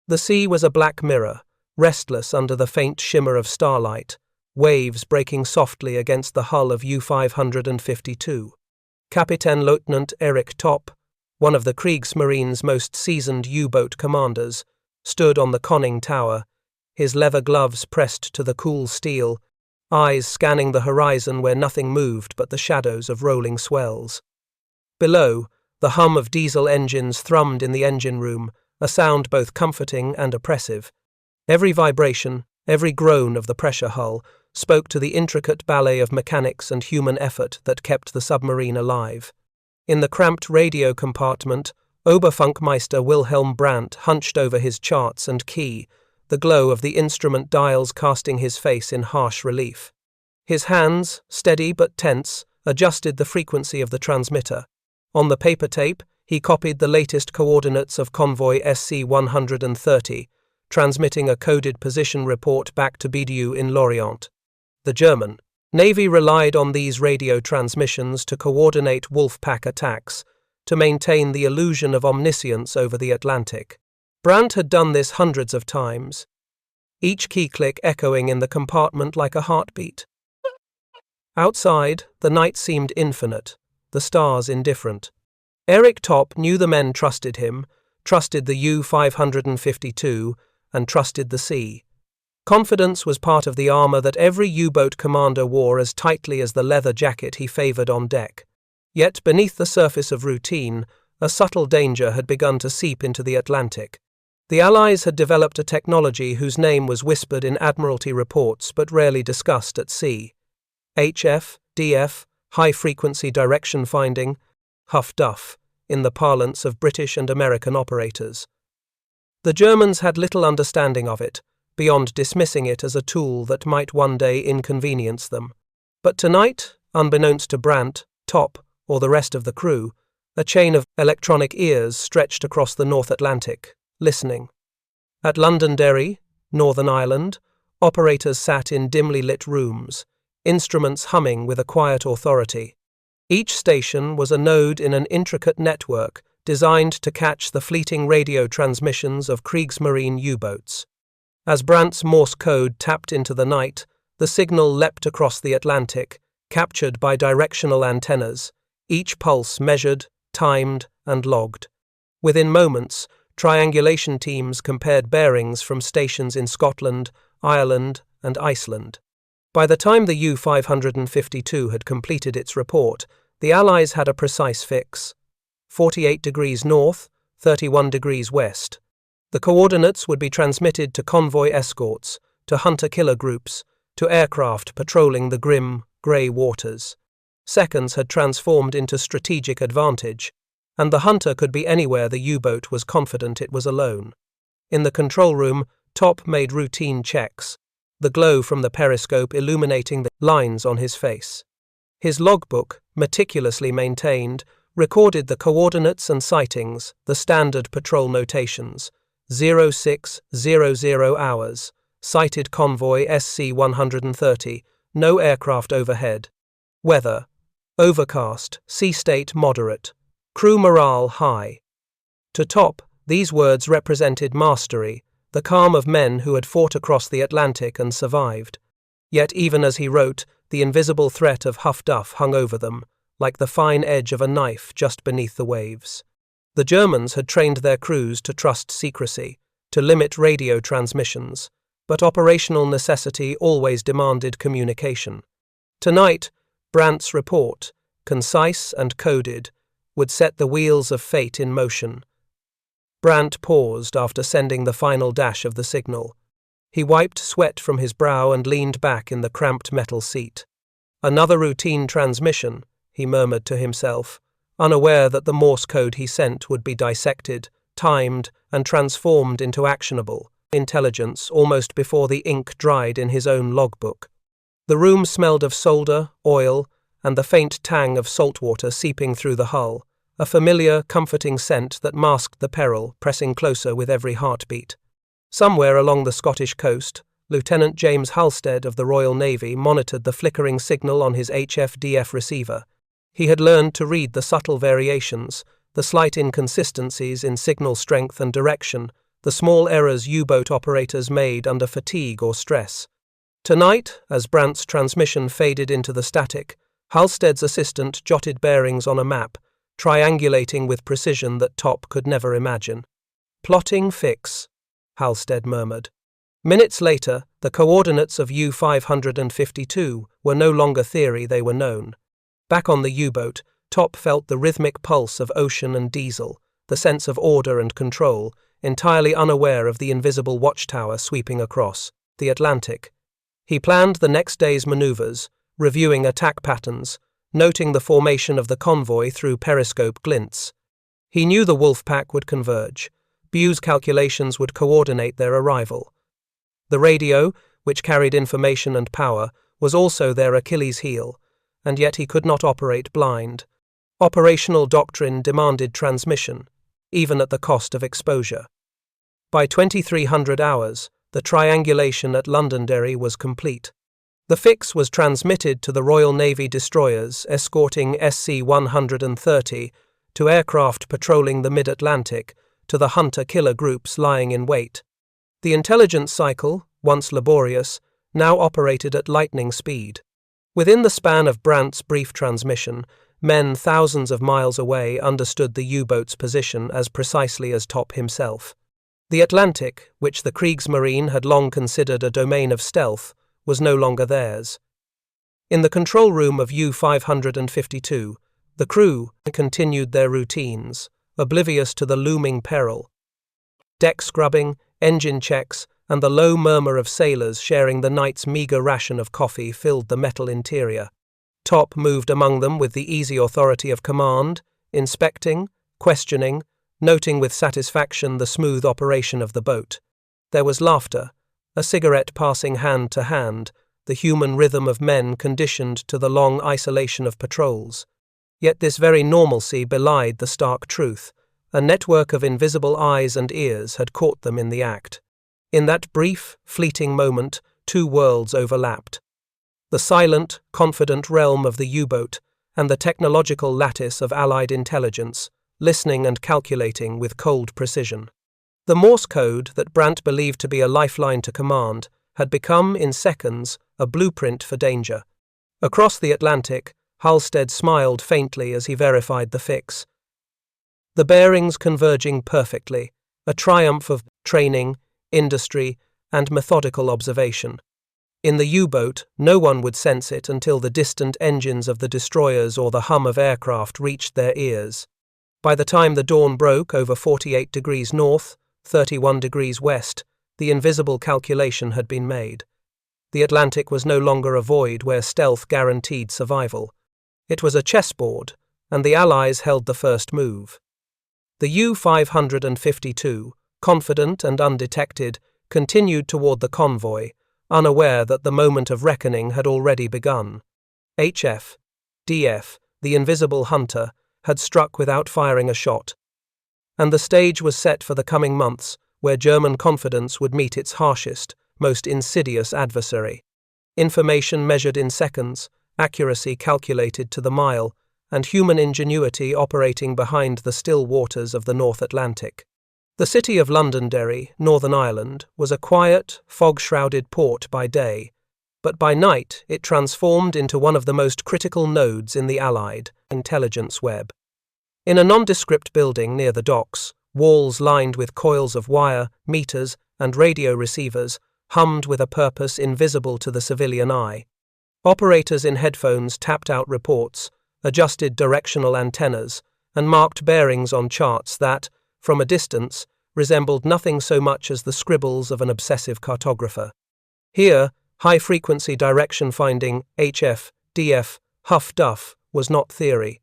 The sea was a black mirror, restless under the faint shimmer of starlight, waves breaking softly against the hull of U-552. Captain Lieutenant Eric Topp, one of the Kriegsmarine's most seasoned U-boat commanders, stood on the conning tower, his leather gloves pressed to the cool steel, eyes scanning the horizon where nothing moved but the shadows of rolling swells. Below, the hum of diesel engines thrummed in the engine room, a sound both comforting and oppressive. Every vibration, every groan of the pressure hull spoke to the intricate ballet of mechanics and human effort that kept the submarine alive. In the cramped radio compartment, Oberfunkmeister Wilhelm Brandt hunched over his charts and key, the glow of the instrument dials casting his face in harsh relief. His hands, steady but tense, adjusted the frequency of the transmitter. On the paper tape, he copied the latest coordinates of convoy SC-130, transmitting a coded position report back to BDU in Lorient. The German Navy relied on these radio transmissions to coordinate Wolfpack attacks, to maintain the illusion of omniscience over the Atlantic. Brandt had done this hundreds of times, each key click echoing in the compartment like a heartbeat. Outside, the night seemed infinite, the stars indifferent. Eric Topp knew the men trusted him, trusted the U-552, and trusted the sea. Confidence was part of the armor that every U-boat commander wore as tightly as the leather jacket he favored on deck. Yet beneath the surface of routine, a subtle danger had begun to seep into the Atlantic. The Allies had developed a technology whose name was whispered in Admiralty reports but rarely discussed at sea. HF, DF, high-frequency direction finding, Huff Duff, in the parlance of British and American operators. The Germans had little understanding of it, beyond dismissing it as a tool that might one day inconvenience them. But tonight, unbeknownst to Brandt, Topp, or the rest of the crew, a chain of electronic ears stretched across the North Atlantic, listening. At Londonderry, Northern Ireland, operators sat in dimly lit rooms, instruments humming with a quiet authority. Each station was a node in an intricate network designed to catch the fleeting radio transmissions of Kriegsmarine U-boats. As Brandt's Morse code tapped into the night, the signal leapt across the Atlantic, captured by directional antennas, each pulse measured, timed, and logged. Within moments, triangulation teams compared bearings from stations in Scotland, Ireland, and Iceland. By the time the U-552 had completed its report, the Allies had a precise fix: 48 degrees north, 31 degrees west. The coordinates would be transmitted to convoy escorts, to hunter-killer groups, to aircraft patrolling the grim, grey waters. Seconds had transformed into strategic advantage, and the hunter could be anywhere the U-boat was confident it was alone. In the control room, Topp made routine checks, the glow from the periscope illuminating the lines on his face. His logbook, meticulously maintained, recorded the coordinates and sightings, the standard patrol notations: 0600 hours, sighted convoy SC-130, no aircraft overhead. Weather: overcast, sea state moderate, crew morale high. To Topp, these words represented mastery, the calm of men who had fought across the Atlantic and survived. Yet even as he wrote, the invisible threat of Huff Duff hung over them, like the fine edge of a knife just beneath the waves. The Germans had trained their crews to trust secrecy, to limit radio transmissions, but operational necessity always demanded communication. Tonight, Brandt's report, concise and coded, would set the wheels of fate in motion. Brandt paused after sending the final dash of the signal. He wiped sweat from his brow and leaned back in the cramped metal seat. Another routine transmission, he murmured to himself, unaware that the Morse code he sent would be dissected, timed, and transformed into actionable intelligence almost before the ink dried in his own logbook. The room smelled of solder, oil, and the faint tang of salt water seeping through the hull, a familiar, comforting scent that masked the peril pressing closer with every heartbeat. Somewhere along the Scottish coast, Lieutenant James Halstead of the Royal Navy monitored the flickering signal on his HF-DF receiver. He had learned to read the subtle variations, the slight inconsistencies in signal strength and direction the small errors U-boat operators made under fatigue or stress. Tonight, as Brandt's transmission faded into the static, Halstead's assistant jotted bearings on a map, triangulating with precision that Top could never imagine. "Plotting fix," Halstead murmured. Minutes later, the coordinates of U-552 were no longer theory, they were known. Back on the U-boat, Top felt the rhythmic pulse of ocean and diesel, the sense of order and control, entirely unaware of the invisible watchtower sweeping across the Atlantic. He planned the next day's maneuvers, reviewing attack patterns, noting the formation of the convoy through periscope glints. He knew the wolf pack would converge. Bue's calculations would coordinate their arrival. The radio, which carried information and power, was also their Achilles heel, and yet he could not operate blind. Operational doctrine demanded transmission, even at the cost of exposure. By 2300 hours, the triangulation at Londonderry was complete. The fix was transmitted to the Royal Navy destroyers escorting SC-130, to aircraft patrolling the mid-Atlantic, to the hunter-killer groups lying in wait. The intelligence cycle, once laborious, now operated at lightning speed. Within the span of Brandt's brief transmission, men thousands of miles away understood the U-boat's position as precisely as Top himself. The Atlantic, which the Kriegsmarine had long considered a domain of stealth, was no longer theirs. In the control room of U-552, the crew continued their routines, oblivious to the looming peril. Deck scrubbing, engine checks, and the low murmur of sailors sharing the night's meager ration of coffee filled the metal interior. Top moved among them with the easy authority of command, inspecting, questioning, noting with satisfaction the smooth operation of the boat. There was laughter, a cigarette passing hand to hand, the human rhythm of men conditioned to the long isolation of patrols. Yet this very normalcy belied the stark truth. A network of invisible eyes and ears had caught them in the act. In that brief, fleeting moment, two worlds overlapped. The silent, confident realm of the U-boat and the technological lattice of Allied intelligence, listening and calculating with cold precision. The Morse code that Brandt believed to be a lifeline to command had become, in seconds, a blueprint for danger. Across the Atlantic, Halstead smiled faintly as he verified the fix. The bearings converging perfectly, a triumph of training, industry, and methodical observation. In the U-boat, no one would sense it until the distant engines of the destroyers or the hum of aircraft reached their ears. By the time the dawn broke over 48 degrees north, 31 degrees west, the invisible calculation had been made. The Atlantic was no longer a void where stealth guaranteed survival. It was a chessboard, and the Allies held the first move. The U-552, confident and undetected, continued toward the convoy, unaware that the moment of reckoning had already begun. HF, DF, the invisible hunter, had struck without firing a shot. And the stage was set for the coming months, where German confidence would meet its harshest, most insidious adversary. Information measured in seconds, accuracy calculated to the mile, and human ingenuity operating behind the still waters of the North Atlantic. The city of Londonderry, Northern Ireland, was a quiet, fog-shrouded port by day, but by night it transformed into one of the most critical nodes in the Allied intelligence web. In a nondescript building near the docks, walls lined with coils of wire, meters, and radio receivers hummed with a purpose invisible to the civilian eye. Operators in headphones tapped out reports, adjusted directional antennas, and marked bearings on charts that, from a distance, resembled nothing so much as the scribbles of an obsessive cartographer. Here, high-frequency direction finding, HF, DF, Huff Duff, was not theory.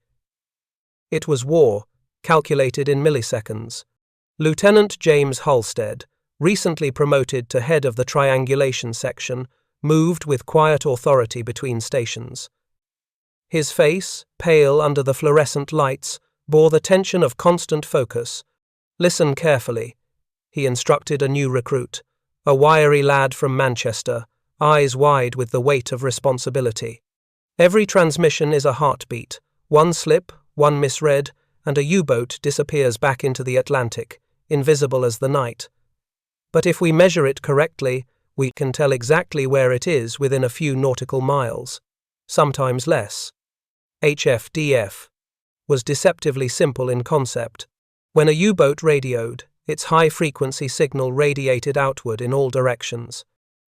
It was war, calculated in milliseconds. Lieutenant James Halstead, recently promoted to head of the triangulation section, moved with quiet authority between stations. His face, pale under the fluorescent lights, bore the tension of constant focus. "Listen carefully," he instructed a new recruit, a wiry lad from Manchester, eyes wide with the weight of responsibility. "Every transmission is a heartbeat. One slip, one misread, and a U-boat disappears back into the Atlantic, invisible as the night. But if we measure it correctly, we can tell exactly where it is within a few nautical miles, sometimes less. HFDF was deceptively simple in concept. When a U-boat radioed, its high-frequency signal radiated outward in all directions.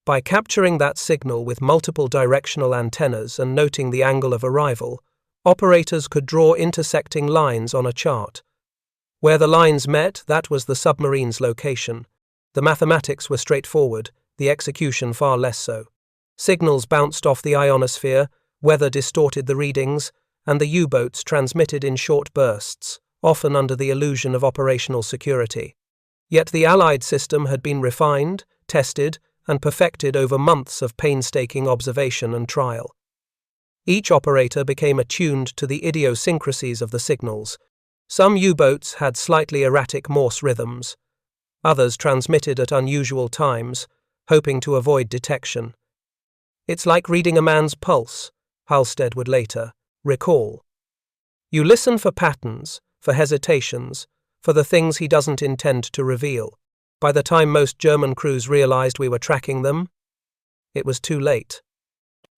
By capturing that signal with multiple directional antennas and noting the angle of arrival, operators could draw intersecting lines on a chart. Where the lines met, that was the submarine's location. The mathematics were straightforward, the execution far less so. Signals bounced off the ionosphere, weather distorted the readings, and the U-boats transmitted in short bursts, often under the illusion of operational security. Yet the Allied system had been refined, tested, and perfected over months of painstaking observation and trial. Each operator became attuned to the idiosyncrasies of the signals. Some U-boats had slightly erratic Morse rhythms. Others transmitted at unusual times, hoping to avoid detection. "It's like reading a man's pulse," Halstead would later recall. "You listen for patterns, for hesitations, for the things he doesn't intend to reveal. By the time most German crews realized we were tracking them, it was too late."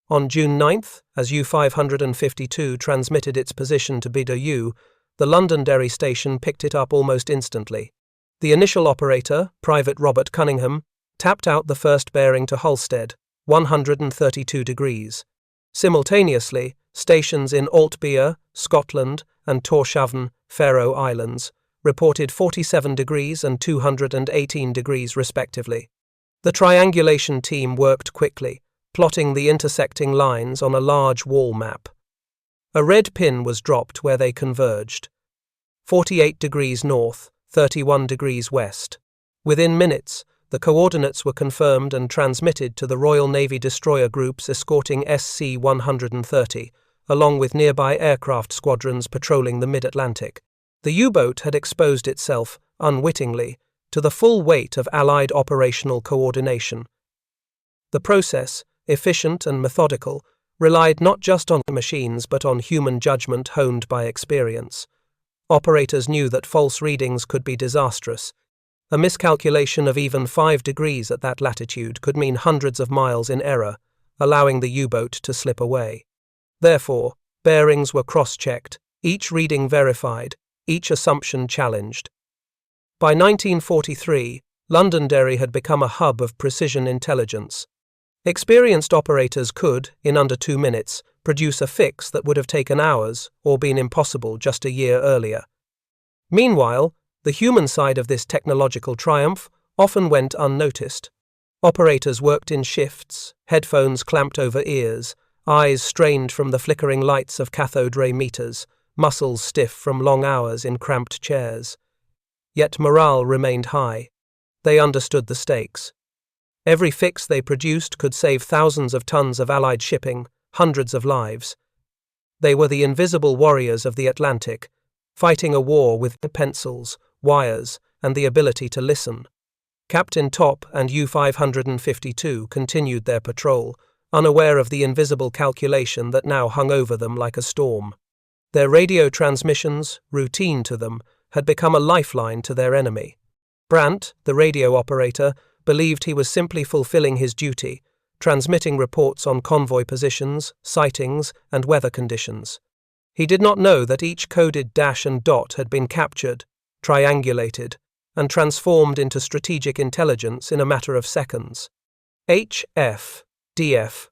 On June 9th, as U-552 transmitted its position to Bidder U, the Londonderry station picked it up almost instantly. The initial operator, Private Robert Cunningham, tapped out the first bearing to Halstead, 132 degrees. Simultaneously, stations in Altbier, Scotland, and Tórshavn, Faroe Islands, reported 47 degrees and 218 degrees respectively. The triangulation team worked quickly, plotting the intersecting lines on a large wall map. A red pin was dropped where they converged. 48 degrees north, 31 degrees west. Within minutes, the coordinates were confirmed and transmitted to the Royal Navy destroyer groups escorting SC-130, along with nearby aircraft squadrons patrolling the mid-Atlantic. The U-boat had exposed itself, unwittingly, to the full weight of Allied operational coordination. The process, efficient and methodical, relied not just on machines but on human judgment honed by experience. Operators knew that false readings could be disastrous. A miscalculation of even 5 degrees at that latitude could mean hundreds of miles in error, allowing the U-boat to slip away. Therefore, bearings were cross-checked, each reading verified, each assumption challenged. By 1943, Londonderry had become a hub of precision intelligence. Experienced operators could, in under 2 minutes, produce a fix that would have taken hours or been impossible just a year earlier. Meanwhile, the human side of this technological triumph often went unnoticed. Operators worked in shifts, headphones clamped over ears, eyes strained from the flickering lights of cathode ray meters, muscles stiff from long hours in cramped chairs. Yet morale remained high. They understood the stakes. Every fix they produced could save thousands of tons of Allied shipping, hundreds of lives. They were the invisible warriors of the Atlantic, fighting a war with pencils, wires, and the ability to listen. Captain Top and U-552 continued their patrol, unaware of the invisible calculation that now hung over them like a storm. Their radio transmissions, routine to them, had become a lifeline to their enemy. Brandt, the radio operator, believed he was simply fulfilling his duty, transmitting reports on convoy positions, sightings, and weather conditions. He did not know that each coded dash and dot had been captured, triangulated, and transformed into strategic intelligence in a matter of seconds. HFDF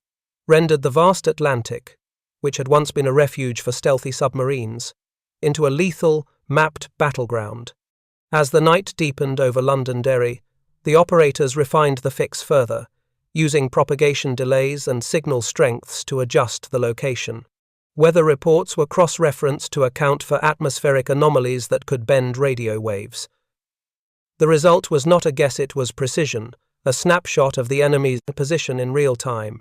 rendered the vast Atlantic, which had once been a refuge for stealthy submarines, into a lethal, mapped battleground. As the night deepened over Londonderry, the operators refined the fix further, using propagation delays and signal strengths to adjust the location. Weather reports were cross-referenced to account for atmospheric anomalies that could bend radio waves. The result was not a guess, it was precision, a snapshot of the enemy's position in real time.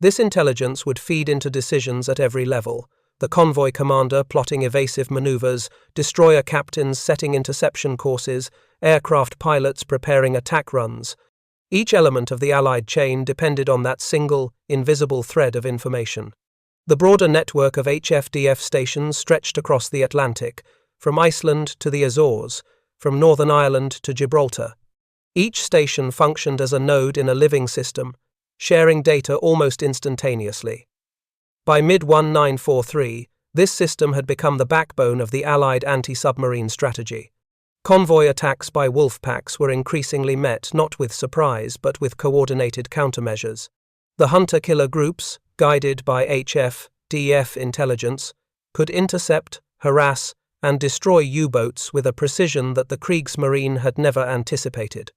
This intelligence would feed into decisions at every level, the convoy commander plotting evasive maneuvers, destroyer captains setting interception courses, aircraft pilots preparing attack runs. Each element of the Allied chain depended on that single, invisible thread of information. The broader network of HFDF stations stretched across the Atlantic, from Iceland to the Azores, from Northern Ireland to Gibraltar. Each station functioned as a node in a living system, sharing data almost instantaneously. By mid-1943, this system had become the backbone of the Allied anti-submarine strategy. Convoy attacks by wolf packs were increasingly met not with surprise but with coordinated countermeasures. The hunter-killer groups, guided by HF-DF intelligence, could intercept, harass, and destroy U-boats with a precision that the Kriegsmarine had never anticipated.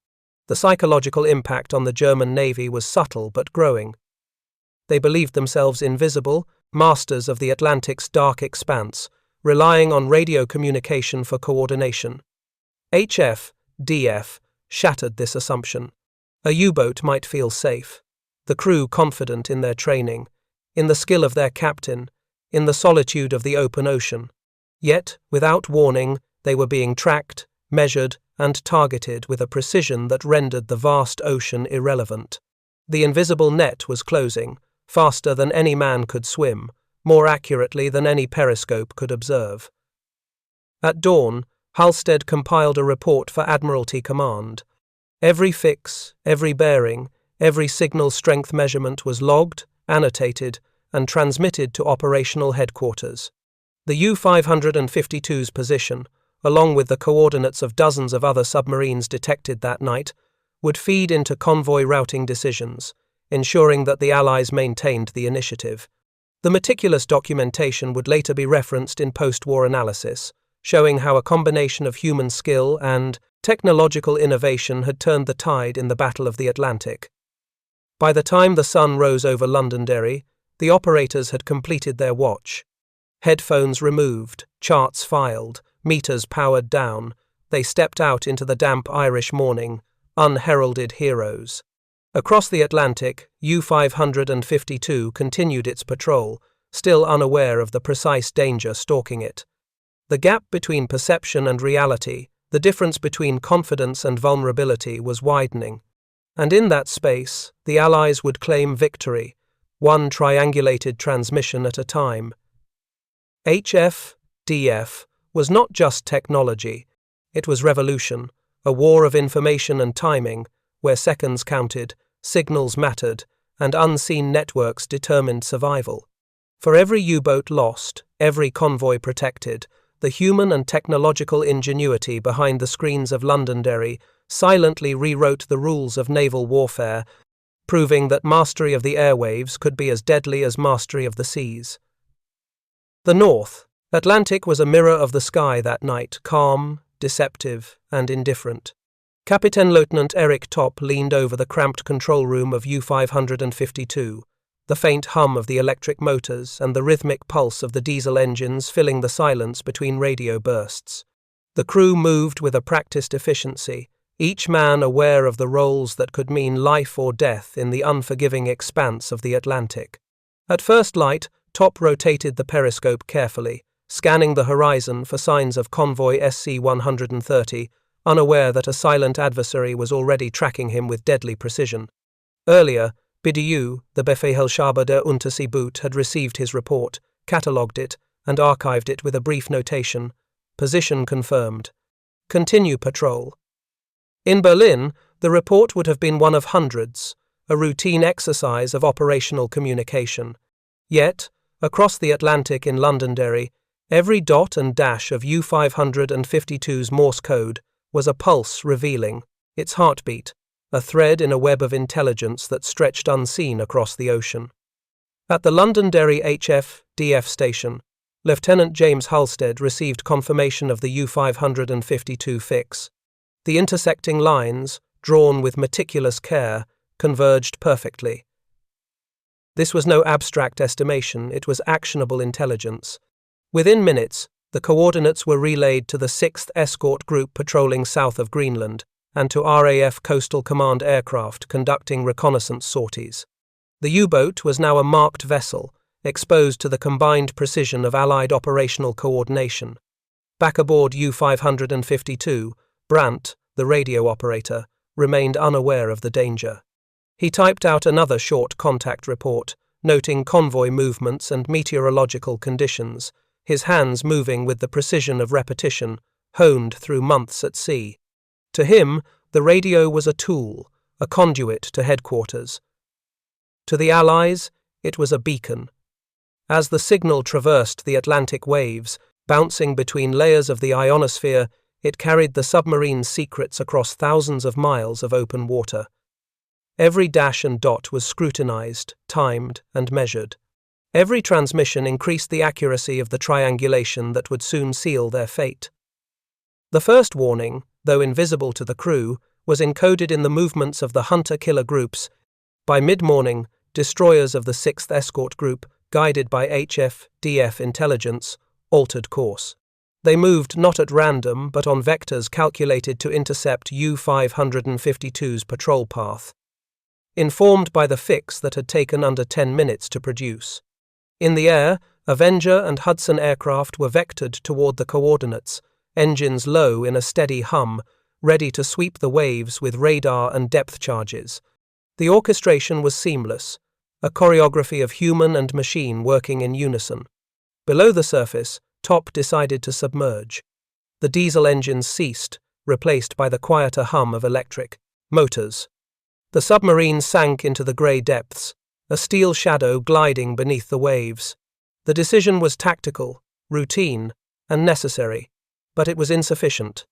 The psychological impact on the German Navy was subtle but growing. They believed themselves invisible, masters of the Atlantic's dark expanse, relying on radio communication for coordination. HF-DF shattered this assumption. A U-boat might feel safe, the crew confident in their training, in the skill of their captain, in the solitude of the open ocean. Yet, without warning, they were being tracked, measured, and targeted with a precision that rendered the vast ocean irrelevant. The invisible net was closing, faster than any man could swim, more accurately than any periscope could observe. At dawn, Halstead compiled a report for Admiralty Command. Every fix, every bearing, every signal strength measurement was logged, annotated, and transmitted to operational headquarters. The U-552's position, along with the coordinates of dozens of other submarines detected that night, would feed into convoy routing decisions, ensuring that the Allies maintained the initiative. The meticulous documentation would later be referenced in post-war analysis, showing how a combination of human skill and technological innovation had turned the tide in the Battle of the Atlantic. By the time the sun rose over Londonderry, the operators had completed their watch. Headphones removed, charts filed, meters powered down, they stepped out into the damp Irish morning, unheralded heroes. Across the Atlantic, U-552 continued its patrol, still unaware of the precise danger stalking it. The gap between perception and reality, the difference between confidence and vulnerability was widening. And in that space, the Allies would claim victory, one triangulated transmission at a time. HF-DF was not just technology, it was revolution, a war of information and timing, where seconds counted, signals mattered, and unseen networks determined survival. For every U-boat lost, every convoy protected, the human and technological ingenuity behind the screens of Londonderry silently rewrote the rules of naval warfare, proving that mastery of the airwaves could be as deadly as mastery of the seas. The North Atlantic was a mirror of the sky that night, calm, deceptive, and indifferent. Captain Lieutenant Eric Topp leaned over the cramped control room of U-552, the faint hum of the electric motors and the rhythmic pulse of the diesel engines filling the silence between radio bursts. The crew moved with a practiced efficiency, each man aware of the roles that could mean life or death in the unforgiving expanse of the Atlantic. At first light, Topp rotated the periscope carefully, scanning the horizon for signs of convoy SC-130, unaware that a silent adversary was already tracking him with deadly precision. Earlier, BDU, the Befehlshaber der Unterseeboot, had received his report, catalogued it, and archived it with a brief notation. Position confirmed. Continue patrol. In Berlin, the report would have been one of hundreds, a routine exercise of operational communication. Yet, across the Atlantic in Londonderry, every dot and dash of U-552's Morse code was a pulse revealing its heartbeat, a thread in a web of intelligence that stretched unseen across the ocean. At the Londonderry HF-DF station, Lieutenant James Halstead received confirmation of the U-552 fix. The intersecting lines, drawn with meticulous care, converged perfectly. This was no abstract estimation, it was actionable intelligence. Within minutes, the coordinates were relayed to the 6th Escort Group patrolling south of Greenland, and to RAF Coastal Command aircraft conducting reconnaissance sorties. The U-boat was now a marked vessel, exposed to the combined precision of Allied operational coordination. Back aboard U-552, Brandt, the radio operator, remained unaware of the danger. He typed out another short contact report, noting convoy movements and meteorological conditions, his hands moving with the precision of repetition, honed through months at sea. To him, The radio was a tool, a conduit to headquarters. To the Allies, it was a beacon. As the signal traversed the Atlantic waves, bouncing between layers of the ionosphere, it carried the submarine's secrets across thousands of miles of open water. Every dash and dot was scrutinized, timed, and measured. Every transmission increased the accuracy of the triangulation that would soon seal their fate. The first warning, though invisible to the crew, was encoded in the movements of the hunter-killer groups. By mid-morning, destroyers of the 6th Escort Group, guided by HF-DF intelligence, altered course. They moved not at random but on vectors calculated to intercept U-552's patrol path, informed by the fix that had taken under 10 minutes to produce. In the air, Avenger and Hudson aircraft were vectored toward the coordinates, engines low in a steady hum, ready to sweep the waves with radar and depth charges. The orchestration was seamless, a choreography of human and machine working in unison. Below the surface, Top decided to submerge. The diesel engines ceased, replaced by the quieter hum of electric motors. The submarine sank into the grey depths, a steel shadow gliding beneath the waves. The decision was tactical, routine, and necessary, but it was insufficient.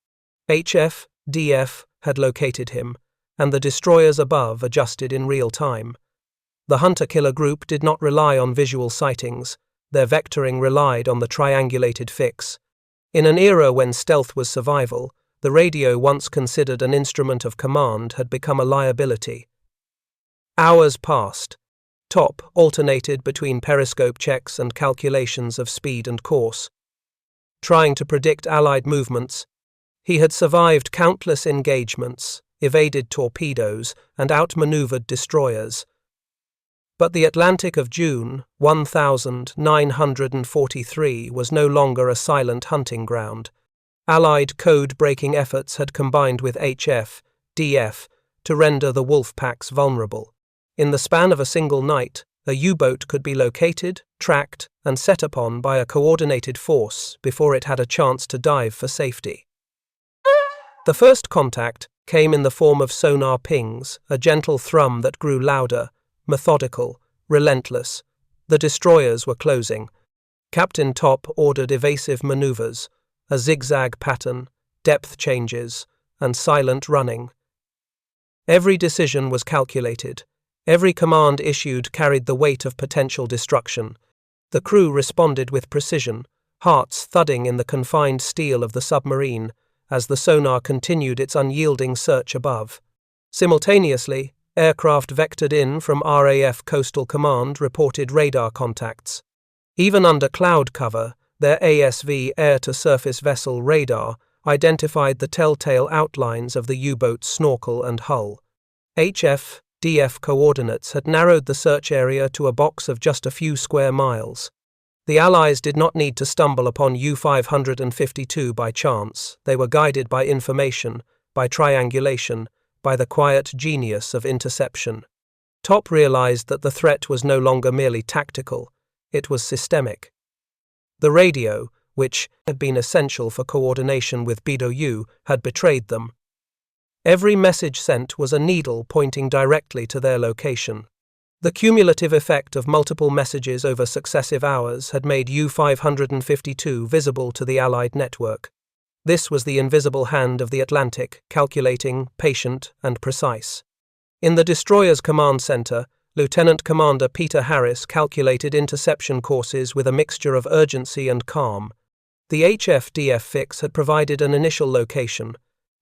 HF-DF had located him, and the destroyers above adjusted in real time. The hunter-killer group did not rely on visual sightings. Their vectoring relied on the triangulated fix. In an era when stealth was survival, the radio, once considered an instrument of command, had become a liability. Hours passed. Top alternated between periscope checks and calculations of speed and course. Trying to predict Allied movements, he had survived countless engagements, evaded torpedoes, and outmaneuvered destroyers. But the Atlantic of June 1943 was no longer a silent hunting ground. Allied code-breaking efforts had combined with HF-DF to render the wolf packs vulnerable. In the span of a single night, a U-boat could be located, tracked, and set upon by a coordinated force before it had a chance to dive for safety. The first contact came in the form of sonar pings, a gentle thrum that grew louder, methodical, relentless. The destroyers were closing. Captain Top ordered evasive maneuvers, a zigzag pattern, depth changes, and silent running. Every decision was calculated. Every command issued carried the weight of potential destruction. The crew responded with precision, hearts thudding in the confined steel of the submarine as the sonar continued its unyielding search above. Simultaneously, aircraft vectored in from RAF Coastal Command reported radar contacts. Even under cloud cover, their ASV air-to-surface vessel radar identified the telltale outlines of the U-boat's snorkel and hull. HF-DF coordinates had narrowed the search area to a box of just a few square miles. The Allies did not need to stumble upon U-552 by chance. They were guided by information, by triangulation, by the quiet genius of interception. Top realized that the threat was no longer merely tactical, it was systemic. The radio, which had been essential for coordination with BDU, had betrayed them. Every message sent was a needle pointing directly to their location. The cumulative effect of multiple messages over successive hours had made U-552 visible to the Allied network. This was the invisible hand of the Atlantic, calculating, patient, and precise. In the destroyer's command center, Lieutenant Commander Peter Harris calculated interception courses with a mixture of urgency and calm. The HF-DF fix had provided an initial location.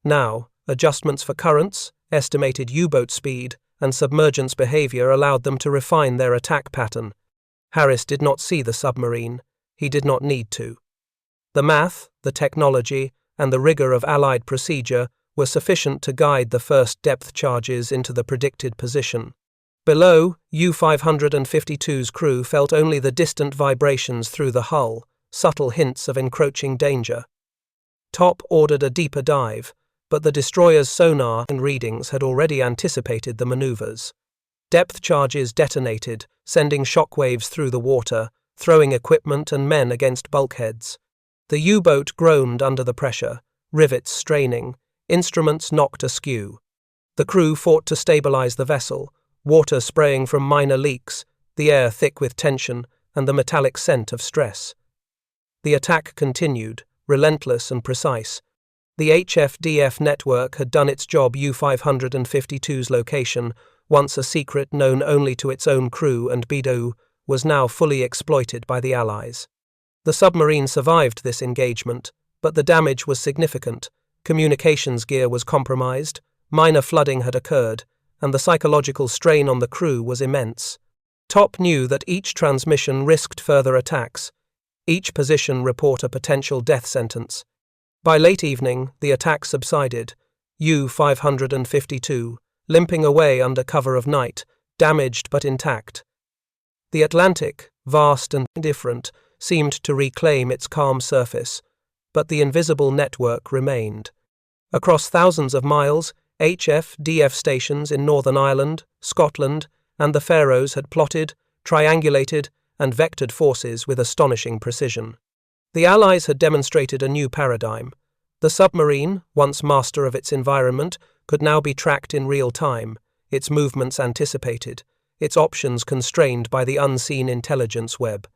Now, adjustments for currents, estimated U-boat speed, and submergence behavior allowed them to refine their attack pattern. Harris did not see the submarine. He did not need to. The math, the technology, and the rigor of Allied procedure were sufficient to guide the first depth charges into the predicted position. Below, U-552's crew felt only the distant vibrations through the hull, subtle hints of encroaching danger. Top ordered a deeper dive, but the destroyer's sonar and readings had already anticipated the maneuvers. Depth charges detonated, sending shockwaves through the water, throwing equipment and men against bulkheads. The U-boat groaned under the pressure, rivets straining, instruments knocked askew. The crew fought to stabilize the vessel, water spraying from minor leaks, the air thick with tension and the metallic scent of stress. The attack continued, relentless and precise. The HF-DF network had done its job. U-552's location, once a secret known only to its own crew and BDU, was now fully exploited by the Allies. The submarine survived this engagement, but the damage was significant. Communications gear was compromised, minor flooding had occurred, and the psychological strain on the crew was immense. Top knew that each transmission risked further attacks, each position report a potential death sentence. By late evening, the attack subsided, U-552, limping away under cover of night, damaged but intact. The Atlantic, vast and different, seemed to reclaim its calm surface, but the invisible network remained. Across thousands of miles, HF-DF stations in Northern Ireland, Scotland, and the Faroes had plotted, triangulated, and vectored forces with astonishing precision. The Allies had demonstrated a new paradigm. The submarine, once master of its environment, could now be tracked in real time, its movements anticipated, its options constrained by the unseen intelligence web.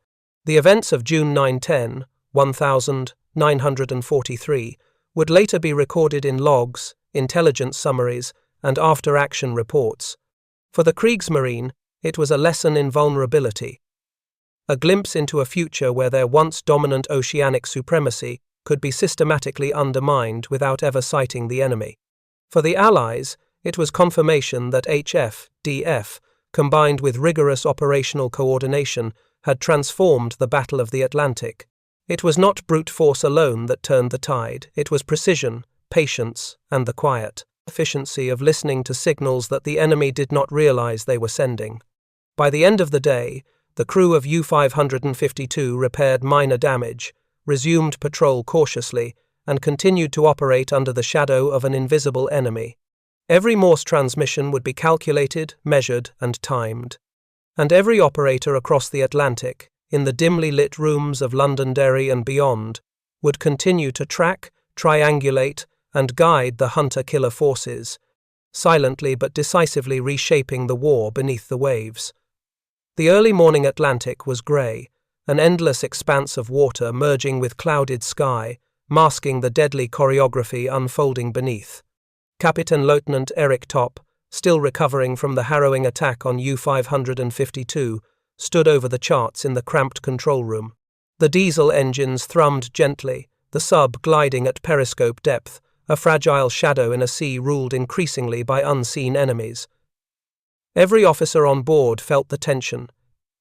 The events of June 9-10, 1943, would later be recorded in logs, intelligence summaries, and after-action reports. For the Kriegsmarine, it was a lesson in vulnerability, a glimpse into a future where their once dominant oceanic supremacy could be systematically undermined without ever sighting the enemy. For the Allies, it was confirmation that HF-DF, combined with rigorous operational coordination, had transformed the Battle of the Atlantic. It was not brute force alone that turned the tide, it was precision, patience, and the quiet efficiency of listening to signals that the enemy did not realize they were sending. By the end of the day, the crew of U-552 repaired minor damage, resumed patrol cautiously, and continued to operate under the shadow of an invisible enemy. Every Morse transmission would be calculated, measured, and timed. And every operator across the Atlantic, in the dimly lit rooms of Londonderry and beyond, would continue to track, triangulate, and guide the hunter-killer forces, silently but decisively reshaping the war beneath the waves. The early morning Atlantic was grey, an endless expanse of water merging with clouded sky, masking the deadly choreography unfolding beneath. Captain Lieutenant Eric Top, still recovering from the harrowing attack on U-552, stood over the charts in the cramped control room. The diesel engines thrummed gently, the sub gliding at periscope depth, a fragile shadow in a sea ruled increasingly by unseen enemies. Every officer on board felt the tension.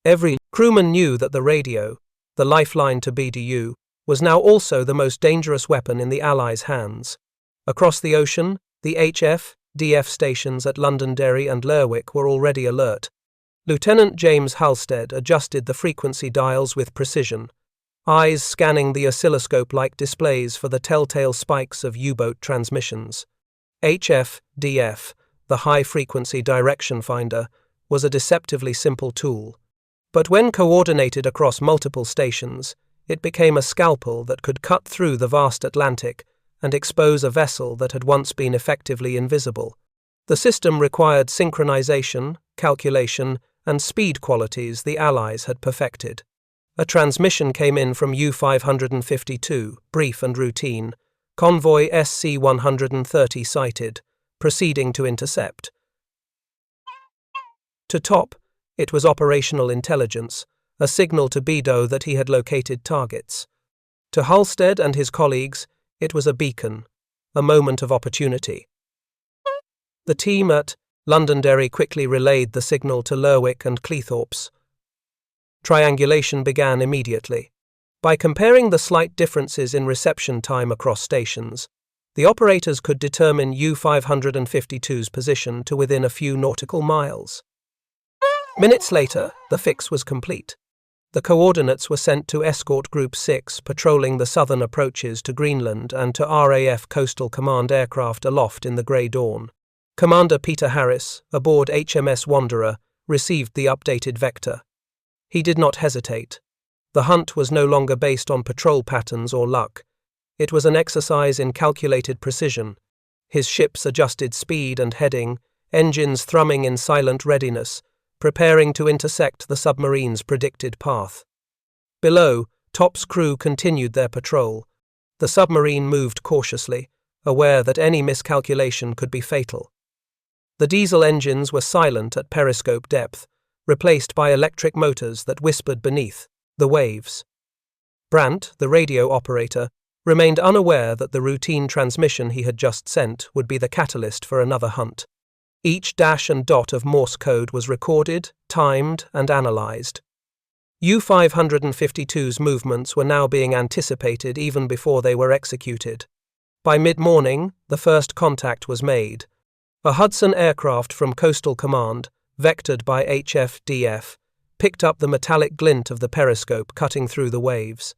Every crewman knew that the radio, the lifeline to BDU, was now also the most dangerous weapon in the Allies' hands. Across the ocean, the HF-DF stations at Londonderry and Lerwick were already alert. Lieutenant James Halstead adjusted the frequency dials with precision, eyes scanning the oscilloscope-like displays for the telltale spikes of U-boat transmissions. HF-DF, the high-frequency direction finder, was a deceptively simple tool. But when coordinated across multiple stations, it became a scalpel that could cut through the vast Atlantic and expose a vessel that had once been effectively invisible. The system required synchronization, calculation, and speed qualities the Allies had perfected. A transmission came in from U-552, brief and routine. Convoy SC-130 sighted, proceeding to intercept. To Top, it was operational intelligence, a signal to BDO that he had located targets. To Halstead and his colleagues, it was a beacon, a moment of opportunity. The team at Londonderry quickly relayed the signal to Lerwick and Cleethorpes. Triangulation began immediately. By comparing the slight differences in reception time across stations, the operators could determine U-552's position to within a few nautical miles. Minutes later, the fix was complete. The coordinates were sent to Escort Group 6 patrolling the southern approaches to Greenland and to RAF Coastal Command aircraft aloft in the grey dawn. Commander Peter Harris, aboard HMS Wanderer, received the updated vector. He did not hesitate. The hunt was no longer based on patrol patterns or luck. It was an exercise in calculated precision. His ships adjusted speed and heading, engines thrumming in silent readiness, preparing to intersect the submarine's predicted path. Below, Top's crew continued their patrol. The submarine moved cautiously, aware that any miscalculation could be fatal. The diesel engines were silent at periscope depth, replaced by electric motors that whispered beneath the waves. Brandt, the radio operator, remained unaware that the routine transmission he had just sent would be the catalyst for another hunt. Each dash and dot of Morse code was recorded, timed, and analyzed. U-552's movements were now being anticipated even before they were executed. By mid-morning, the first contact was made. A Hudson aircraft from Coastal Command, vectored by HF-DF, picked up the metallic glint of the periscope cutting through the waves.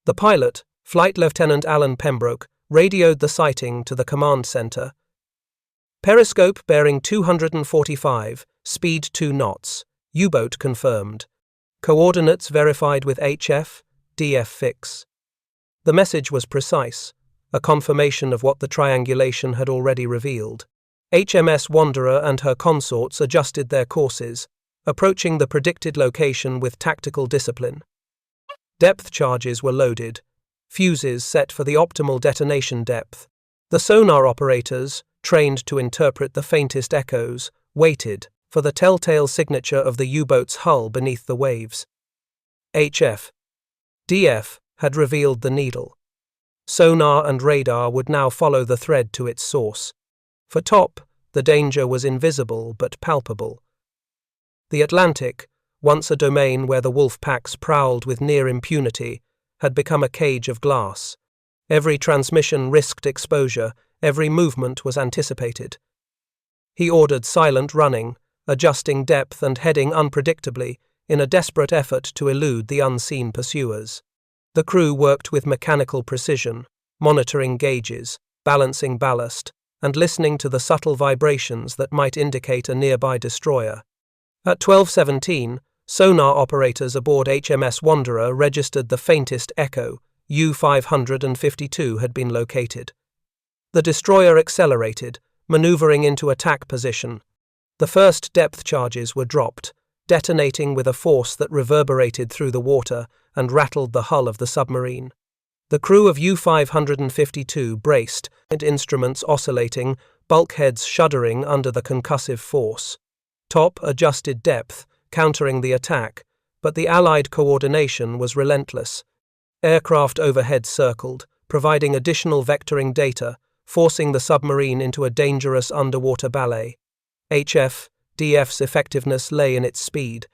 The pilot, Flight Lieutenant Alan Pembroke, radioed the sighting to the command center. Periscope bearing 245, speed 2 knots, U-boat confirmed. Coordinates verified with HF-DF fix. The message was precise, a confirmation of what the triangulation had already revealed. HMS Wanderer and her consorts adjusted their courses, approaching the predicted location with tactical discipline. Depth charges were loaded, fuses set for the optimal detonation depth. The sonar operators, trained to interpret the faintest echoes, waited for the telltale signature of the U-boat's hull beneath the waves. HF-DF had revealed the needle. Sonar and radar would now follow the thread to its source. For Top, the danger was invisible but palpable. The Atlantic, once a domain where the wolf packs prowled with near impunity, had become a cage of glass. Every transmission risked exposure, every movement was anticipated. He ordered silent running, adjusting depth and heading unpredictably in a desperate effort to elude the unseen pursuers. The crew worked with mechanical precision, monitoring gauges, balancing ballast, and listening to the subtle vibrations that might indicate a nearby destroyer. At 12:17, sonar operators aboard HMS Wanderer registered the faintest echo. U-552 had been located. The destroyer accelerated, maneuvering into attack position. The first depth charges were dropped, detonating with a force that reverberated through the water and rattled the hull of the submarine. The crew of U-552 braced, and instruments oscillating, bulkheads shuddering under the concussive force. Top adjusted depth, countering the attack, but the Allied coordination was relentless. Aircraft overhead circled, providing additional vectoring data, forcing the submarine into a dangerous underwater ballet. HF-DF's effectiveness lay in its speed.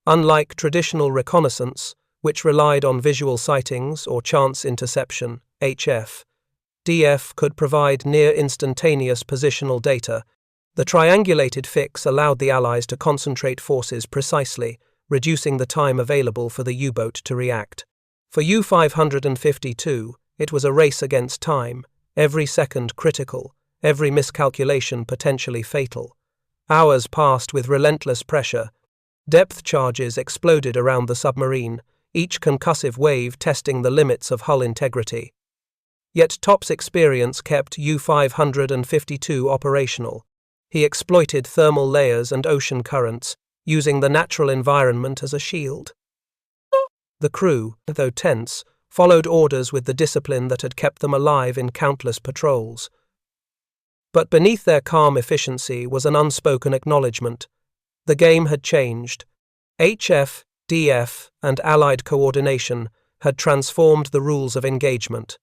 Unlike traditional reconnaissance, which relied on visual sightings or chance interception, HF-DF could provide near-instantaneous positional data. The triangulated fix allowed the Allies to concentrate forces precisely, reducing the time available for the U-boat to react. For U-552, it was a race against time, every second critical, every miscalculation potentially fatal. Hours passed with relentless pressure. Depth charges exploded around the submarine, each concussive wave testing the limits of hull integrity. Yet Top's experience kept U-552 operational. He exploited thermal layers and ocean currents, using the natural environment as a shield. The crew, though tense, followed orders with the discipline that had kept them alive in countless patrols. But beneath their calm efficiency was an unspoken acknowledgement. The game had changed. HF-DF and Allied coordination had transformed the rules of engagement.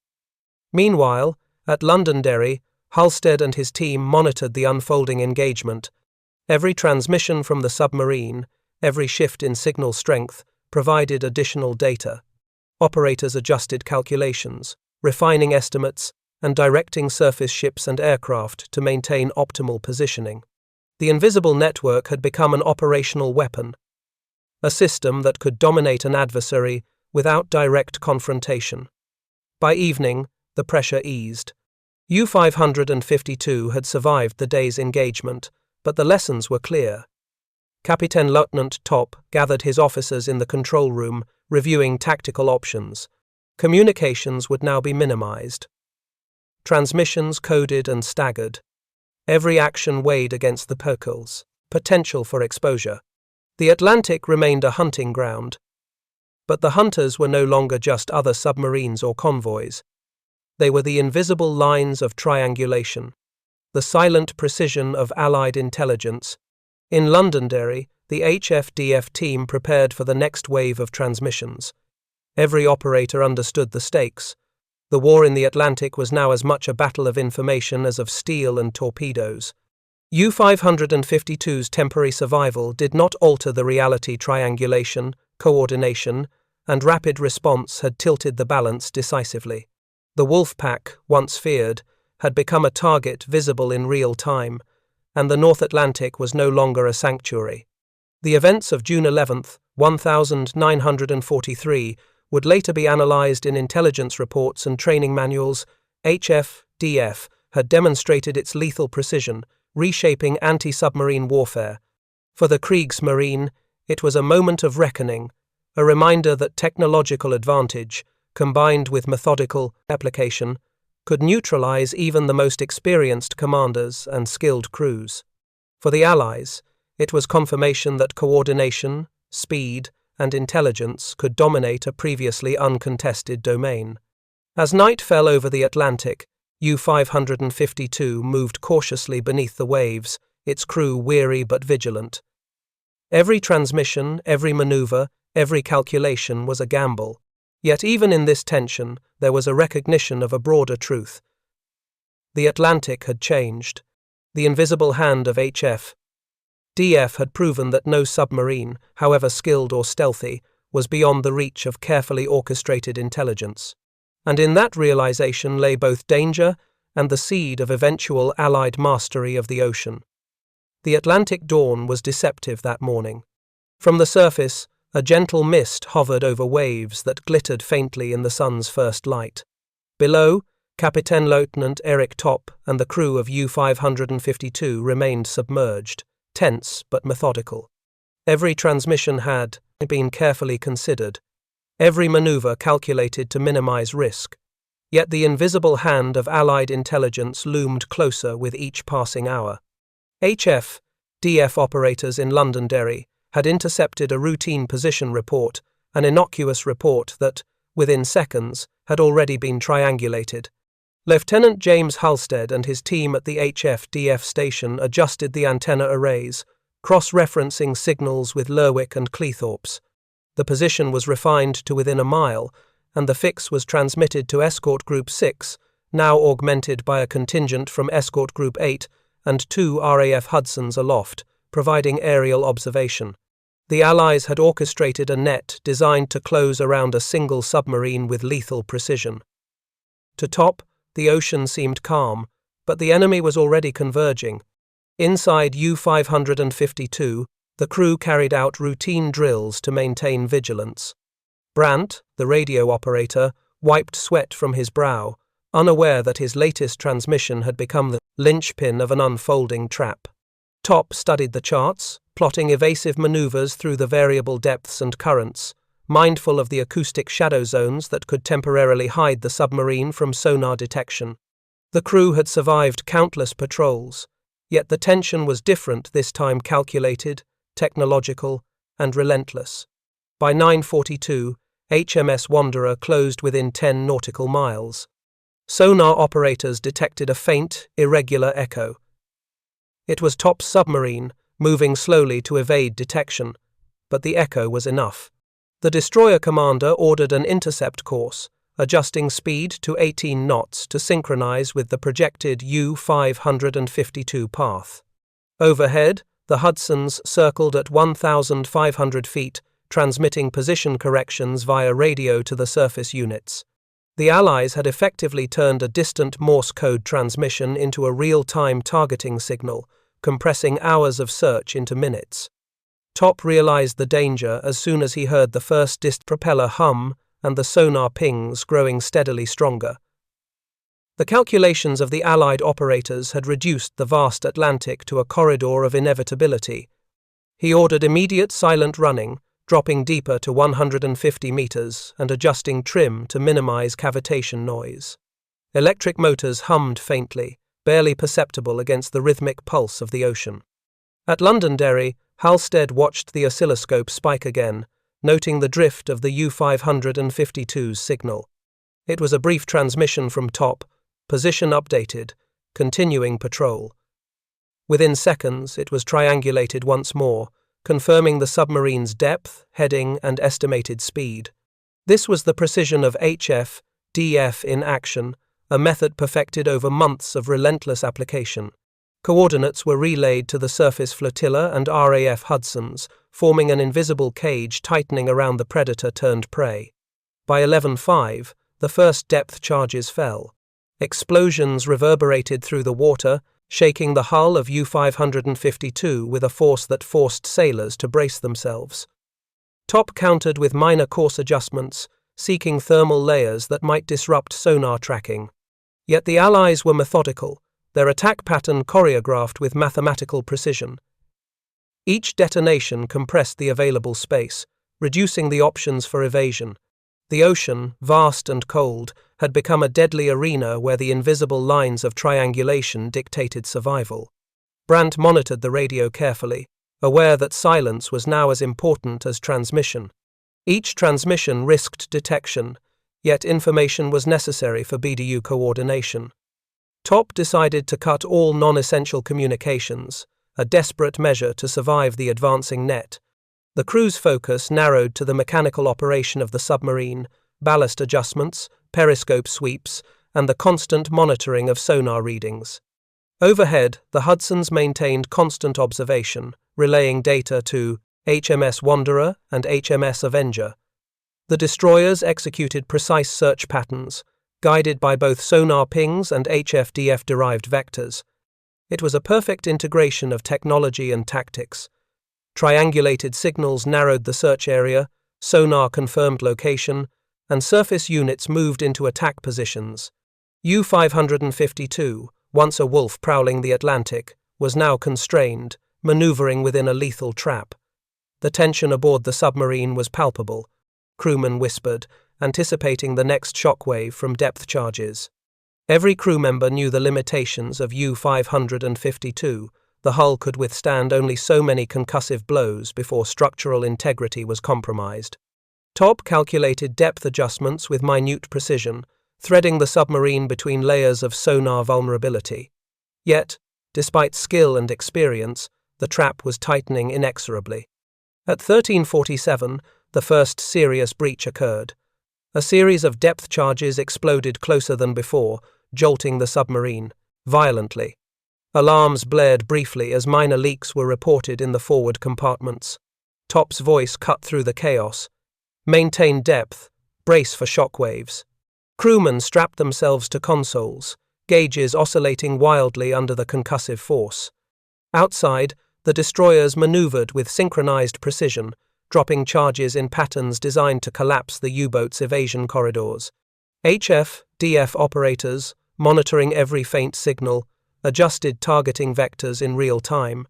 Meanwhile, at Londonderry, Halstead and his team monitored the unfolding engagement. Every transmission from the submarine, every shift in signal strength, provided additional data. Operators adjusted calculations, refining estimates, and directing surface ships and aircraft to maintain optimal positioning. The invisible network had become an operational weapon, a system that could dominate an adversary without direct confrontation. By evening, the pressure eased. U-552 had survived the day's engagement, but the lessons were clear. Captain Lieutenant Top gathered his officers in the control room, reviewing tactical options. Communications would now be minimized. transmissions coded and staggered. Every action weighed against the perils, potential for exposure. The Atlantic remained a hunting ground. But the hunters were no longer just other submarines or convoys. They were the invisible lines of triangulation, the silent precision of Allied intelligence. In Londonderry, the HFDF team prepared for the next wave of transmissions. Every operator understood the stakes. The war in the Atlantic was now as much a battle of information as of steel and torpedoes. U-552's temporary survival did not alter the reality. Triangulation, coordination, and rapid response had tilted the balance decisively. The wolf pack, once feared, had become a target visible in real time, and the North Atlantic was no longer a sanctuary. The events of June 11, 1943, would later be analyzed in intelligence reports and training manuals. HFDF had demonstrated its lethal precision, reshaping anti-submarine warfare. For the Kriegsmarine, it was a moment of reckoning, a reminder that technological advantage, combined with methodical application, could neutralize even the most experienced commanders and skilled crews. For the Allies, it was confirmation that coordination, speed, and intelligence could dominate a previously uncontested domain. As night fell over the Atlantic, U-552 moved cautiously beneath the waves, its crew weary but vigilant. Every transmission, every maneuver, every calculation was a gamble. Yet even in this tension, there was a recognition of a broader truth. The Atlantic had changed. The invisible hand of HFDF had proven that no submarine, however skilled or stealthy, was beyond the reach of carefully orchestrated intelligence. And in that realization lay both danger and the seed of eventual Allied mastery of the ocean. The Atlantic dawn was deceptive that morning. From the surface, a gentle mist hovered over waves that glittered faintly in the sun's first light. Below, Captain Lieutenant Eric Top and the crew of U-552 remained submerged, tense but methodical. Every transmission had been carefully considered, every maneuver calculated to minimize risk. Yet the invisible hand of Allied intelligence loomed closer with each passing hour. HFDF operators in Londonderry had intercepted a routine position report, an innocuous report that, within seconds, had already been triangulated. Lieutenant James Halstead and his team at the HFDF station adjusted the antenna arrays, cross-referencing signals with Lerwick and Cleethorpes. The position was refined to within a mile, and the fix was transmitted to Escort Group 6, now augmented by a contingent from Escort Group 8 and 2 RAF Hudsons aloft, providing aerial observation. The Allies had orchestrated a net designed to close around a single submarine with lethal precision. To Top, the ocean seemed calm, but the enemy was already converging. Inside U-552, the crew carried out routine drills to maintain vigilance. Brandt, the radio operator, wiped sweat from his brow, unaware that his latest transmission had become the linchpin of an unfolding trap. Top studied the charts, plotting evasive maneuvers through the variable depths and currents, mindful of the acoustic shadow zones that could temporarily hide the submarine from sonar detection. The crew had survived countless patrols, yet the tension was different this time, calculated, technological, and relentless. By 9:42, HMS Wanderer closed within 10 nautical miles. Sonar operators detected a faint, irregular echo. It was Top's submarine, moving slowly to evade detection, but the echo was enough. The destroyer commander ordered an intercept course, adjusting speed to 18 knots to synchronize with the projected U-552 path. Overhead, the Hudsons circled at 1,500 feet, transmitting position corrections via radio to the surface units. The Allies had effectively turned a distant Morse code transmission into a real-time targeting signal, compressing hours of search into minutes. Top realized the danger as soon as he heard the first distant propeller hum and the sonar pings growing steadily stronger. The calculations of the Allied operators had reduced the vast Atlantic to a corridor of inevitability. He ordered immediate silent running, dropping deeper to 150 meters and adjusting trim to minimize cavitation noise. Electric motors hummed faintly, barely perceptible against the rhythmic pulse of the ocean. At Londonderry, Halstead watched the oscilloscope spike again, noting the drift of the U-552's signal. It was a brief transmission from top, position updated, continuing patrol. Within seconds, it was triangulated once more, confirming the submarine's depth, heading, and estimated speed. This was the precision of HF-DF in action, a method perfected over months of relentless application. Coordinates were relayed to the surface flotilla and RAF Hudsons, forming an invisible cage tightening around the predator-turned-prey. By 11:05, the first depth charges fell. Explosions reverberated through the water, shaking the hull of U-552 with a force that forced sailors to brace themselves. Top countered with minor course adjustments, seeking thermal layers that might disrupt sonar tracking. Yet the Allies were methodical, their attack pattern choreographed with mathematical precision. Each detonation compressed the available space, reducing the options for evasion. The ocean, vast and cold, had become a deadly arena where the invisible lines of triangulation dictated survival. Brandt monitored the radio carefully, aware that silence was now as important as transmission. Each transmission risked detection, yet information was necessary for BDU coordination. Top decided to cut all non-essential communications, a desperate measure to survive the advancing net. The crew's focus narrowed to the mechanical operation of the submarine, ballast adjustments, periscope sweeps, and the constant monitoring of sonar readings. Overhead, the Hudsons maintained constant observation, relaying data to HMS Wanderer and HMS Avenger. The destroyers executed precise search patterns, guided by both sonar pings and HF-DF-derived vectors. It was a perfect integration of technology and tactics. Triangulated signals narrowed the search area, sonar confirmed location, and surface units moved into attack positions. U-552, once a wolf prowling the Atlantic, was now constrained, maneuvering within a lethal trap. The tension aboard the submarine was palpable, crewmen whispered, anticipating the next shockwave from depth charges. Every crew member knew the limitations of U-552. The hull could withstand only so many concussive blows before structural integrity was compromised. Top calculated depth adjustments with minute precision, threading the submarine between layers of sonar vulnerability. Yet, despite skill and experience, the trap was tightening inexorably. At 13:47, the first serious breach occurred. A series of depth charges exploded closer than before, jolting the submarine violently. Alarms blared briefly as minor leaks were reported in the forward compartments. Top's voice cut through the chaos. Maintain depth, brace for shockwaves. Crewmen strapped themselves to consoles, gauges oscillating wildly under the concussive force. Outside, the destroyers maneuvered with synchronized precision, dropping charges in patterns designed to collapse the U-boat's evasion corridors. HF-DF operators, monitoring every faint signal, adjusted targeting vectors in real time.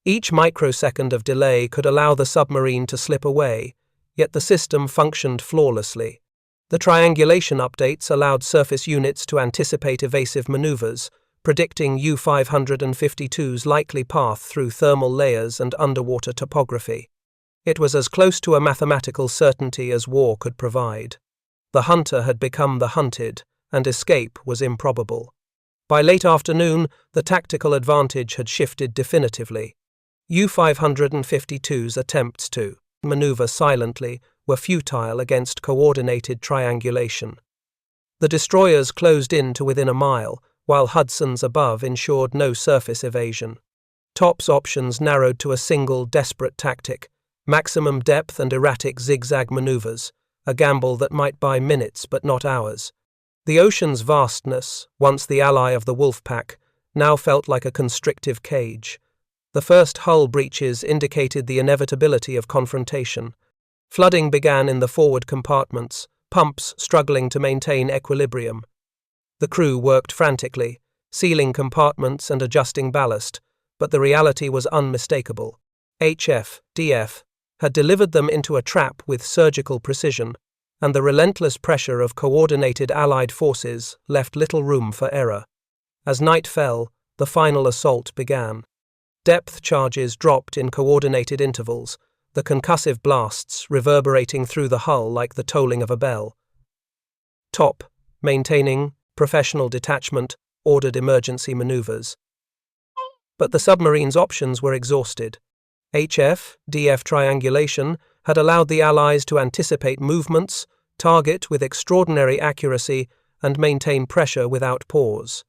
Each microsecond of delay could allow the submarine to slip away, yet the system functioned flawlessly. The triangulation updates allowed surface units to anticipate evasive maneuvers, predicting U-552's likely path through thermal layers and underwater topography. It was as close to a mathematical certainty as war could provide. The hunter had become the hunted, and escape was improbable. By late afternoon, the tactical advantage had shifted definitively. U-552's attempts to maneuver silently were futile against coordinated triangulation. The destroyers closed in to within a mile, while Hudsons above ensured no surface evasion. Top's options narrowed to a single desperate tactic: maximum depth and erratic zigzag maneuvers, a gamble that might buy minutes but not hours. The ocean's vastness, once the ally of the wolf pack, now felt like a constrictive cage. The first hull breaches indicated the inevitability of confrontation. Flooding began in the forward compartments, pumps struggling to maintain equilibrium. The crew worked frantically, sealing compartments and adjusting ballast, but the reality was unmistakable. HF-DF had delivered them into a trap with surgical precision, and the relentless pressure of coordinated Allied forces left little room for error. As night fell, the final assault began. Depth charges dropped in coordinated intervals, the concussive blasts reverberating through the hull like the tolling of a bell. Top, maintaining, professional detachment, ordered emergency maneuvers. But the submarine's options were exhausted. HF-DF triangulation had allowed the Allies to anticipate movements, target with extraordinary accuracy, and maintain pressure without pause.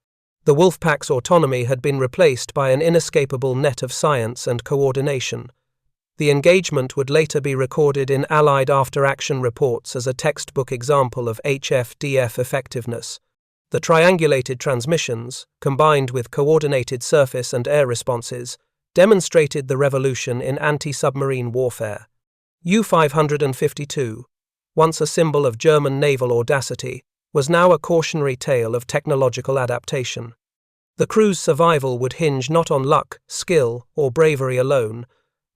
The Wolfpack's autonomy had been replaced by an inescapable net of science and coordination. The engagement would later be recorded in Allied after-action reports as a textbook example of HF-DF effectiveness. The triangulated transmissions, combined with coordinated surface and air responses, demonstrated the revolution in anti-submarine warfare. U-552, once a symbol of German naval audacity, was now a cautionary tale of technological adaptation. The crew's survival would hinge not on luck, skill, or bravery alone,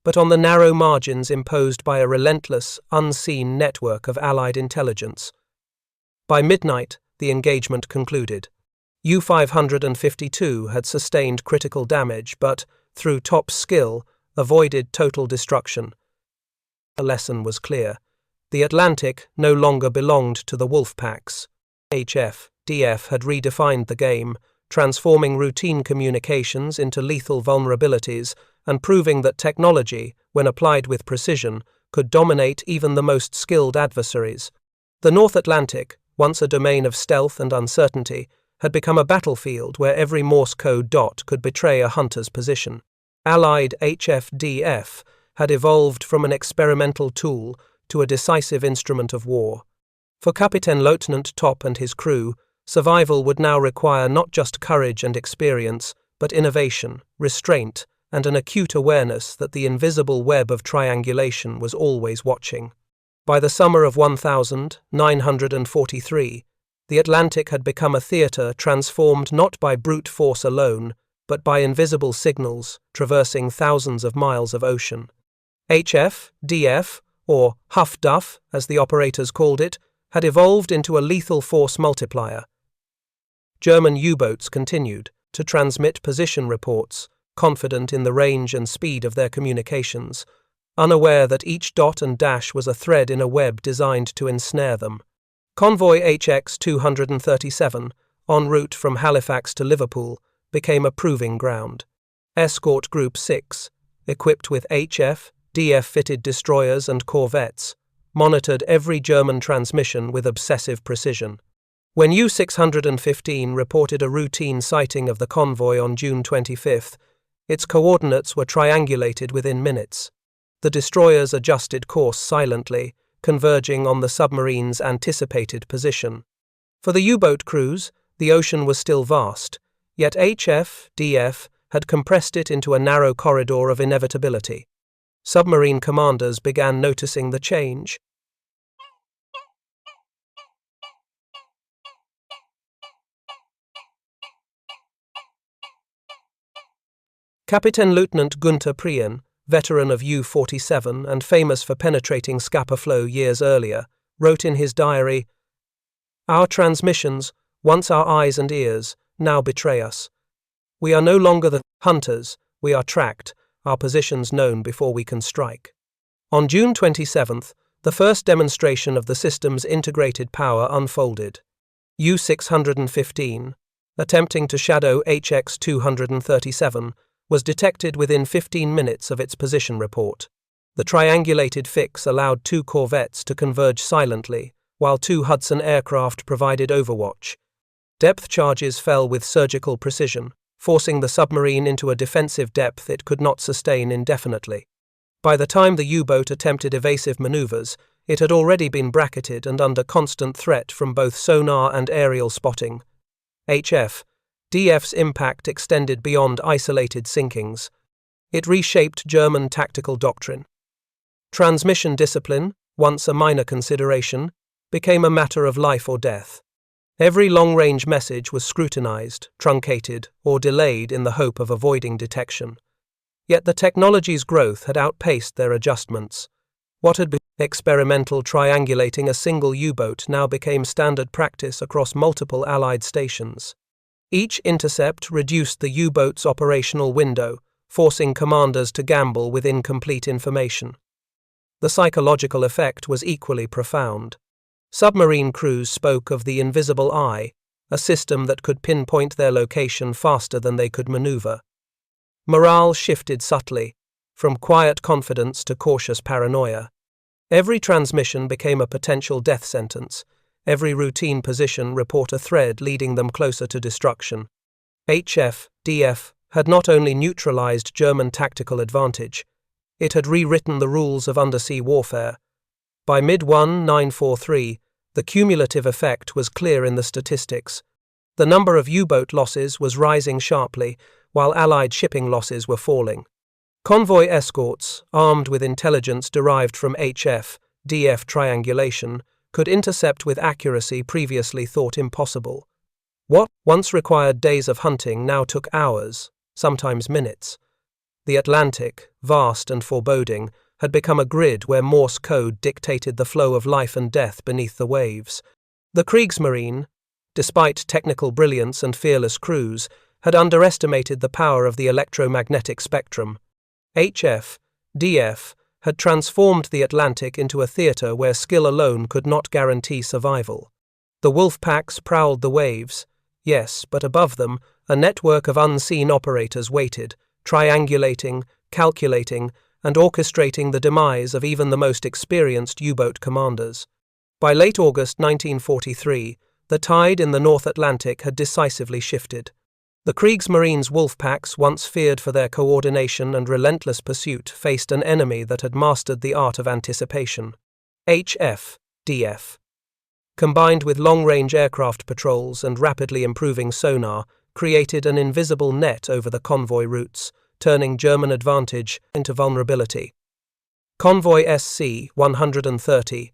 but on the narrow margins imposed by a relentless, unseen network of Allied intelligence. By midnight, the engagement concluded. U-552 had sustained critical damage, but, through top skill, avoided total destruction. The lesson was clear. The Atlantic no longer belonged to the Wolfpacks. HF-DF had redefined the game, transforming routine communications into lethal vulnerabilities and proving that technology, when applied with precision, could dominate even the most skilled adversaries. The North Atlantic, once a domain of stealth and uncertainty, had become a battlefield where every Morse code dot could betray a hunter's position. Allied HF-DF had evolved from an experimental tool to a decisive instrument of war. For Captain Lieutenant Top and his crew, survival would now require not just courage and experience, but innovation, restraint, and an acute awareness that the invisible web of triangulation was always watching. By the summer of 1943, the Atlantic had become a theatre transformed not by brute force alone, but by invisible signals traversing thousands of miles of ocean. HF-DF, or Huff Duff, as the operators called it, had evolved into a lethal force multiplier. German U-boats continued to transmit position reports, confident in the range and speed of their communications, unaware that each dot and dash was a thread in a web designed to ensnare them. Convoy HX-237, en route from Halifax to Liverpool, became a proving ground. Escort Group 6, equipped with HF-DF-fitted destroyers and corvettes, monitored every German transmission with obsessive precision. When U-615 reported a routine sighting of the convoy on June 25, its coordinates were triangulated within minutes. The destroyers adjusted course silently, converging on the submarine's anticipated position. For the U-boat crews, the ocean was still vast, yet HF-DF had compressed it into a narrow corridor of inevitability. Submarine commanders began noticing the change. Captain Lieutenant Günther Prien, veteran of U-47 and famous for penetrating Scapa Flow years earlier, wrote in his diary, "Our transmissions, once our eyes and ears, now betray us. We are no longer the hunters, we are tracked, our positions known before we can strike." On June 27th, the first demonstration of the system's integrated power unfolded. U-615, attempting to shadow HX-237, was detected within 15 minutes of its position report. The triangulated fix allowed 2 corvettes to converge silently, while 2 Hudson aircraft provided overwatch. Depth charges fell with surgical precision, forcing the submarine into a defensive depth it could not sustain indefinitely. By the time the U-boat attempted evasive maneuvers, it had already been bracketed and under constant threat from both sonar and aerial spotting. HF-DF's impact extended beyond isolated sinkings. It reshaped German tactical doctrine. Transmission discipline, once a minor consideration, became a matter of life or death. Every long-range message was scrutinized, truncated, or delayed in the hope of avoiding detection. Yet the technology's growth had outpaced their adjustments. What had been experimental triangulating a single U-boat now became standard practice across multiple Allied stations. Each intercept reduced the U-boat's operational window, forcing commanders to gamble with incomplete information. The psychological effect was equally profound. Submarine crews spoke of the invisible eye, a system that could pinpoint their location faster than they could maneuver. Morale shifted subtly, from quiet confidence to cautious paranoia. Every transmission became a potential death sentence. Every routine position report a thread leading them closer to destruction. HF, DF had not only neutralized German tactical advantage, it had rewritten the rules of undersea warfare. By mid-1943, the cumulative effect was clear in the statistics. The number of U-boat losses was rising sharply, while Allied shipping losses were falling. Convoy escorts, armed with intelligence derived from HF, DF triangulation, could intercept with accuracy previously thought impossible. What once required days of hunting now took hours, sometimes minutes. The Atlantic, vast and foreboding, had become a grid where Morse code dictated the flow of life and death beneath the waves. The Kriegsmarine, despite technical brilliance and fearless crews, had underestimated the power of the electromagnetic spectrum. HF, DF had transformed the Atlantic into a theater where skill alone could not guarantee survival. The wolf packs prowled the waves, yes, but above them, a network of unseen operators waited, triangulating, calculating, and orchestrating the demise of even the most experienced U-boat commanders. By late August 1943, the tide in the North Atlantic had decisively shifted. The Kriegsmarine's wolf packs, once feared for their coordination and relentless pursuit, faced an enemy that had mastered the art of anticipation. HF, DF. Combined with long-range aircraft patrols and rapidly improving sonar, created an invisible net over the convoy routes, turning German advantage into vulnerability. Convoy SC-130,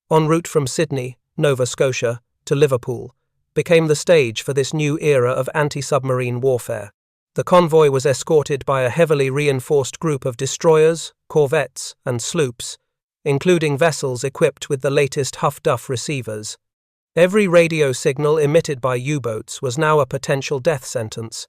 en route from Sydney, Nova Scotia, to Liverpool, became the stage for this new era of anti-submarine warfare. The convoy was escorted by a heavily reinforced group of destroyers, corvettes, and sloops, including vessels equipped with the latest Huff Duff receivers. Every radio signal emitted by U-boats was now a potential death sentence.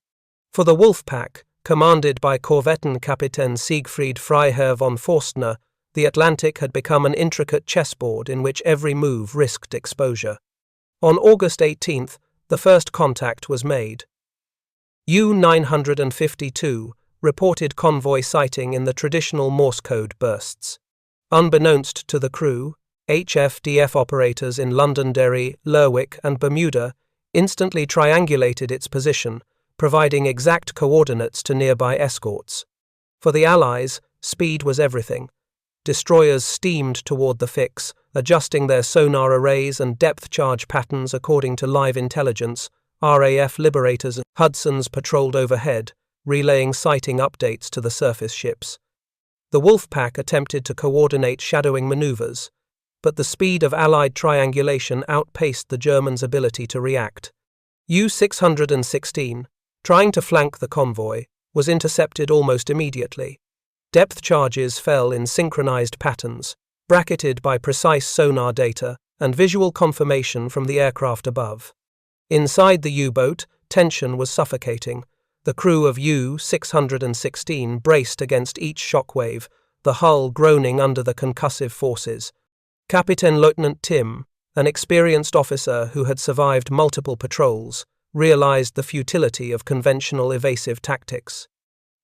For the wolf pack, commanded by Korvettenkapitän Siegfried Freiherr von Forstner, the Atlantic had become an intricate chessboard in which every move risked exposure. On August 18, the first contact was made. U-952 reported convoy sighting in the traditional Morse code bursts. Unbeknownst to the crew, HF-DF operators in Londonderry, Lerwick, and Bermuda instantly triangulated its position, providing exact coordinates to nearby escorts. For the Allies, speed was everything. Destroyers steamed toward the fix, adjusting their sonar arrays and depth charge patterns according to live intelligence. RAF Liberators and Hudsons patrolled overhead, relaying sighting updates to the surface ships. The Wolfpack attempted to coordinate shadowing maneuvers, but the speed of Allied triangulation outpaced the Germans' ability to react. U-616, trying to flank the convoy, was intercepted almost immediately. Depth charges fell in synchronized patterns, bracketed by precise sonar data and visual confirmation from the aircraft above. Inside the U-boat, tension was suffocating. The crew of U-616 braced against each shockwave, the hull groaning under the concussive forces. Captain Lieutenant Tim, an experienced officer who had survived multiple patrols, realized the futility of conventional evasive tactics.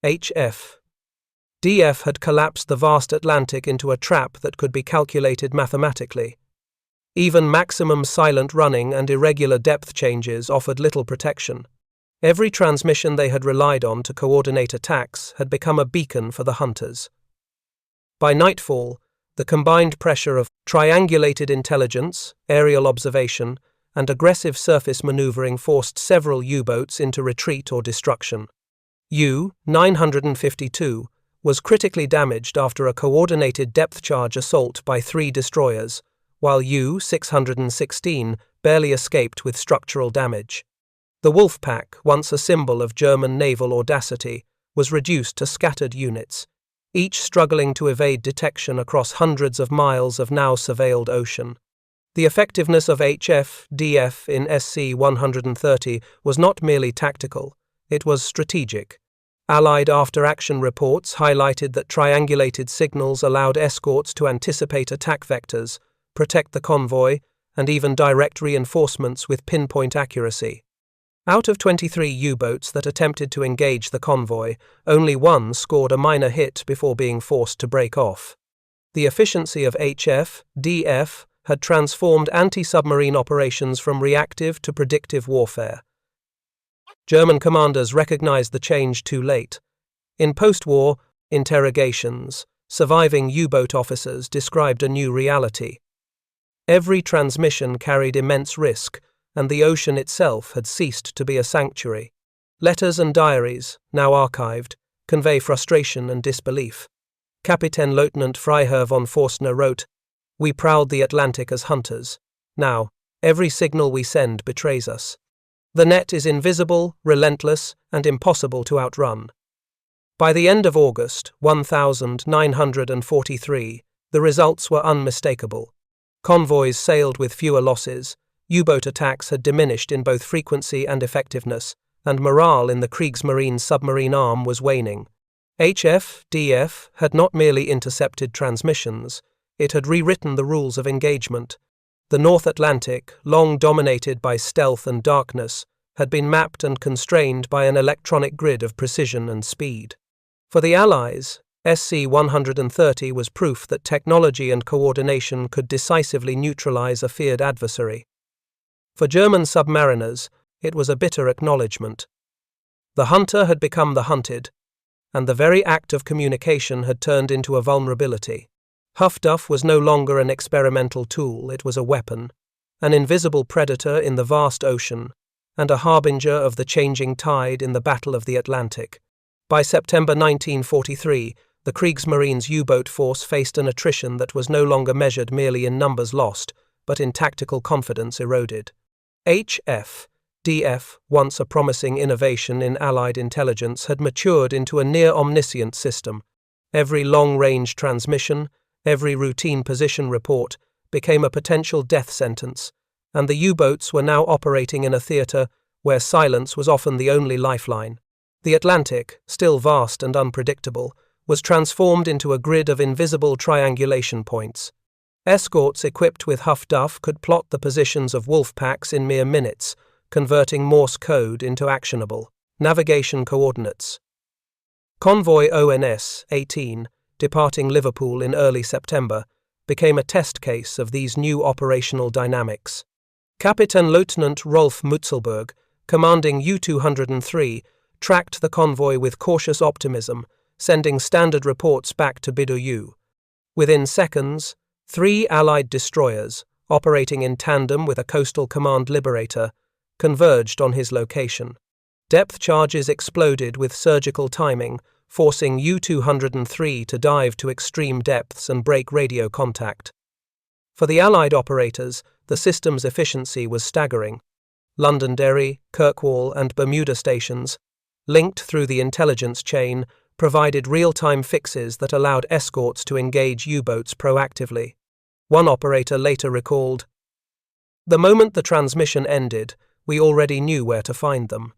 HF. DF had collapsed the vast Atlantic into a trap that could be calculated mathematically. Even maximum silent running and irregular depth changes offered little protection. Every transmission they had relied on to coordinate attacks had become a beacon for the hunters. By nightfall, the combined pressure of triangulated intelligence, aerial observation, and aggressive surface maneuvering forced several U-boats into retreat or destruction. U-952 was critically damaged after a coordinated depth charge assault by 3 destroyers, while U-616 barely escaped with structural damage. The Wolfpack, once a symbol of German naval audacity, was reduced to scattered units. each struggling to evade detection across hundreds of miles of now surveilled ocean. The effectiveness of HF-DF in SC-130 was not merely tactical, it was strategic. Allied after-action reports highlighted that triangulated signals allowed escorts to anticipate attack vectors, protect the convoy, and even direct reinforcements with pinpoint accuracy. Out of 23 U-boats that attempted to engage the convoy, only one scored a minor hit before being forced to break off. The efficiency of HF-DF had transformed anti-submarine operations from reactive to predictive warfare. German commanders recognized the change too late. In post-war interrogations, surviving U-boat officers described a new reality. Every transmission carried immense risk, and the ocean itself had ceased to be a sanctuary. Letters and diaries, now archived, convey frustration and disbelief. Kapitän Lieutenant Freiherr von Forstner wrote, "We prowled the Atlantic as hunters. Now, every signal we send betrays us. The net is invisible, relentless, and impossible to outrun." By the end of August 1943, the results were unmistakable. Convoys sailed with fewer losses, U-boat attacks had diminished in both frequency and effectiveness, and morale in the Kriegsmarine submarine arm was waning. HF-DF had not merely intercepted transmissions, it had rewritten the rules of engagement. The North Atlantic, long dominated by stealth and darkness, had been mapped and constrained by an electronic grid of precision and speed. For the Allies, SC-130 was proof that technology and coordination could decisively neutralize a feared adversary. For German submariners, it was a bitter acknowledgement. The hunter had become the hunted, and the very act of communication had turned into a vulnerability. Huff Duff was no longer an experimental tool, it was a weapon, an invisible predator in the vast ocean, and a harbinger of the changing tide in the Battle of the Atlantic. By September 1943, the Kriegsmarine U-boat force faced an attrition that was no longer measured merely in numbers lost, but in tactical confidence eroded. HF-DF, once a promising innovation in Allied intelligence, had matured into a near-omniscient system. Every long-range transmission, every routine position report became a potential death sentence, and the U-boats were now operating in a theater where silence was often the only lifeline. The Atlantic, still vast and unpredictable, was transformed into a grid of invisible triangulation points. Escorts equipped with Huff Duff could plot the positions of wolf packs in mere minutes, converting Morse code into actionable navigation coordinates. Convoy ONS-18, departing Liverpool in early September, became a test case of these new operational dynamics. Kapitän Lieutenant Rolf Mutzelberg, commanding U-203, tracked the convoy with cautious optimism, sending standard reports back to Bidoyu. Within seconds, 3 Allied destroyers, operating in tandem with a coastal command liberator, converged on his location. Depth charges exploded with surgical timing, forcing U-203 to dive to extreme depths and break radio contact. For the Allied operators, the system's efficiency was staggering. Londonderry, Kirkwall, and Bermuda stations, linked through the intelligence chain, provided real-time fixes that allowed escorts to engage U-boats proactively. One operator later recalled, "The moment the transmission ended, we already knew where to find them.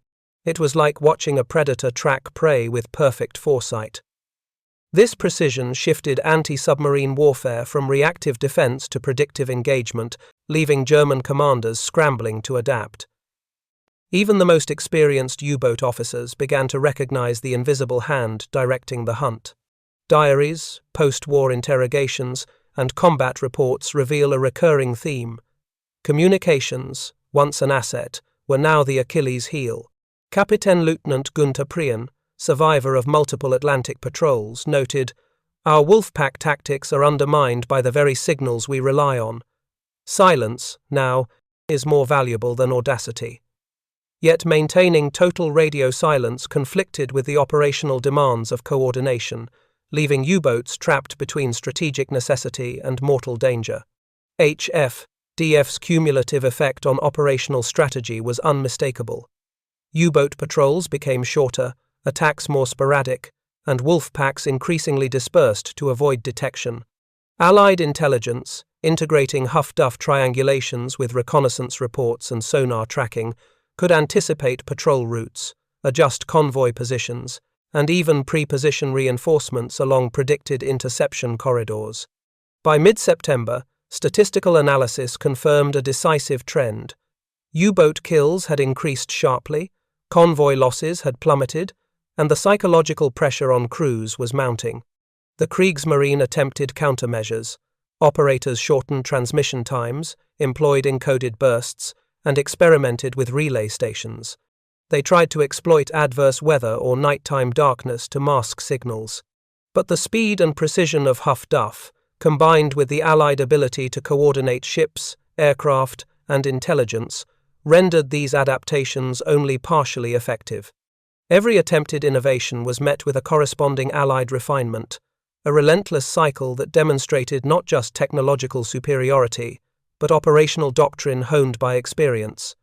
It was like watching a predator track prey with perfect foresight." This precision shifted anti-submarine warfare from reactive defense to predictive engagement, leaving German commanders scrambling to adapt. Even the most experienced U-boat officers began to recognize the invisible hand directing the hunt. Diaries, post-war interrogations, and combat reports reveal a recurring theme. Communications, once an asset, were now the Achilles heel. Kapitän Lieutenant Günther Prien, survivor of multiple Atlantic patrols, noted, "Our wolfpack tactics are undermined by the very signals we rely on. Silence, now, is more valuable than audacity." Yet maintaining total radio silence conflicted with the operational demands of coordination, leaving U-boats trapped between strategic necessity and mortal danger. HF-DF's cumulative effect on operational strategy was unmistakable. U-boat patrols became shorter, attacks more sporadic, and wolf packs increasingly dispersed to avoid detection. Allied intelligence, integrating Huff Duff triangulations with reconnaissance reports and sonar tracking, could anticipate patrol routes, adjust convoy positions, and even pre-position reinforcements along predicted interception corridors. By mid-September, statistical analysis confirmed a decisive trend. U-boat kills had increased sharply, convoy losses had plummeted, and the psychological pressure on crews was mounting. The Kriegsmarine attempted countermeasures. Operators shortened transmission times, employed encoded bursts, and experimented with relay stations. They tried to exploit adverse weather or nighttime darkness to mask signals. But the speed and precision of Huff Duff, combined with the Allied ability to coordinate ships, aircraft, and intelligence, rendered these adaptations only partially effective. Every attempted innovation was met with a corresponding Allied refinement, a relentless cycle that demonstrated not just technological superiority, but operational doctrine honed by experience.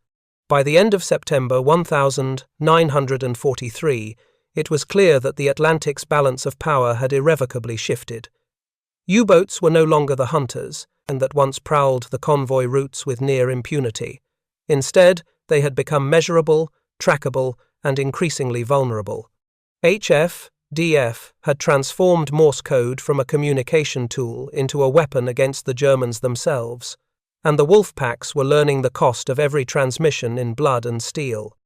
By the end of September 1943, it was clear that the Atlantic's balance of power had irrevocably shifted. U-boats were no longer the hunters, and that once prowled the convoy routes with near impunity. Instead, they had become measurable, trackable, and increasingly vulnerable. DF had transformed Morse code from a communication tool into a weapon against the Germans themselves, and the wolf packs were learning the cost of every transmission in blood and steel.